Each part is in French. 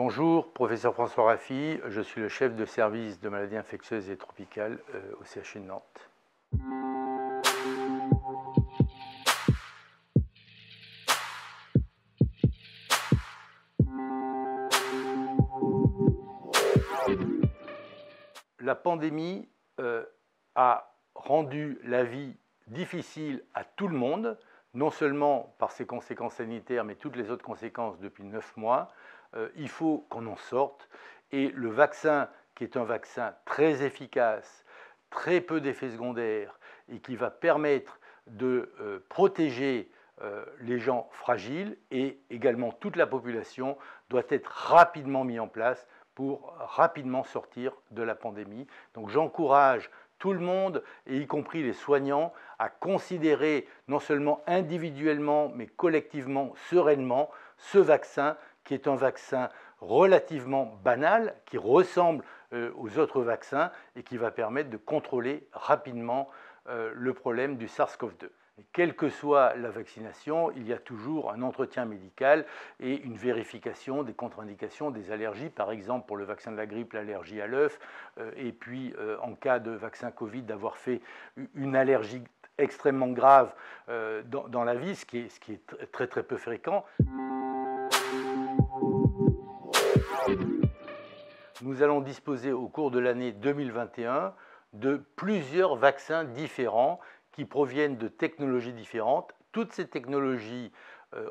Bonjour, professeur François Raffi, je suis le chef de service de maladies infectieuses et tropicales au CHU de Nantes. La pandémie a rendu la vie difficile à tout le monde, non seulement par ses conséquences sanitaires, mais toutes les autres conséquences depuis 9 mois. Il faut qu'on en sorte. Et le vaccin, qui est un vaccin très efficace, très peu d'effets secondaires, et qui va permettre de protéger les gens fragiles et également toute la population, doit être rapidement mis en place pour rapidement sortir de la pandémie. Donc j'encourage tout le monde, et y compris les soignants, à considérer non seulement individuellement, mais collectivement, sereinement, ce vaccin, qui est un vaccin relativement banal, qui ressemble aux autres vaccins et qui va permettre de contrôler rapidement le problème du SARS-CoV-2. Quelle que soit la vaccination, il y a toujours un entretien médical et une vérification des contre-indications, des allergies, par exemple pour le vaccin de la grippe, l'allergie à l'œuf, et puis en cas de vaccin Covid, d'avoir fait une allergie extrêmement grave dans la vie, ce qui est très très peu fréquent. Nous allons disposer au cours de l'année 2021 de plusieurs vaccins différents qui proviennent de technologies différentes. Toutes ces technologies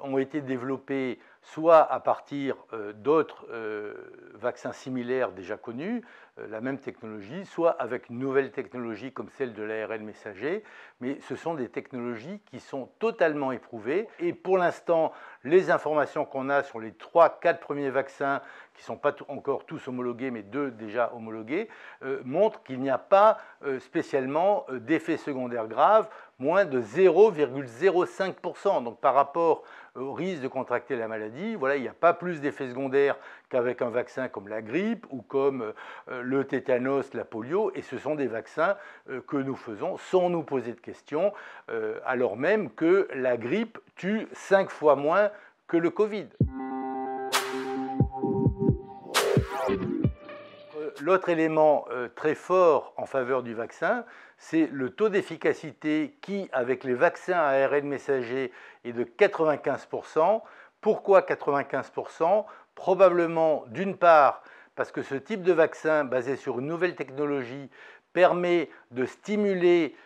ont été développées soit à partir d'autres vaccins similaires déjà connus, la même technologie, soit avec une nouvelle technologie comme celle de l'ARN messager, mais ce sont des technologies qui sont totalement éprouvées. Et pour l'instant, les informations qu'on a sur les 3-4 premiers vaccins, qui ne sont pas encore tous homologués, mais 2 déjà homologués, montrent qu'il n'y a pas spécialement d'effets secondaires graves, moins de 0,05%. Donc par rapport au risque de contracter la maladie, voilà, il n'y a pas plus d'effets secondaires qu'avec un vaccin comme la grippe ou comme le tétanos, la polio, et ce sont des vaccins que nous faisons sans nous poser de questions, alors même que la grippe tue 5 fois moins que le Covid. L'autre élément très fort en faveur du vaccin, c'est le taux d'efficacité qui, avec les vaccins à ARN messager, est de 95%. Pourquoi 95%? Probablement, d'une part, parce que ce type de vaccin, basé sur une nouvelle technologie, permet de stimuler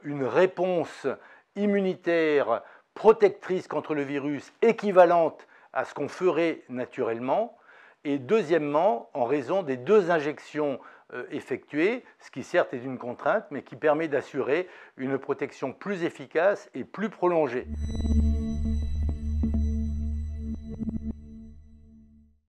une réponse immunitaire protectrice contre le virus équivalente à ce qu'on ferait naturellement. Et deuxièmement, en raison des 2 injections effectuées, ce qui certes est une contrainte, mais qui permet d'assurer une protection plus efficace et plus prolongée.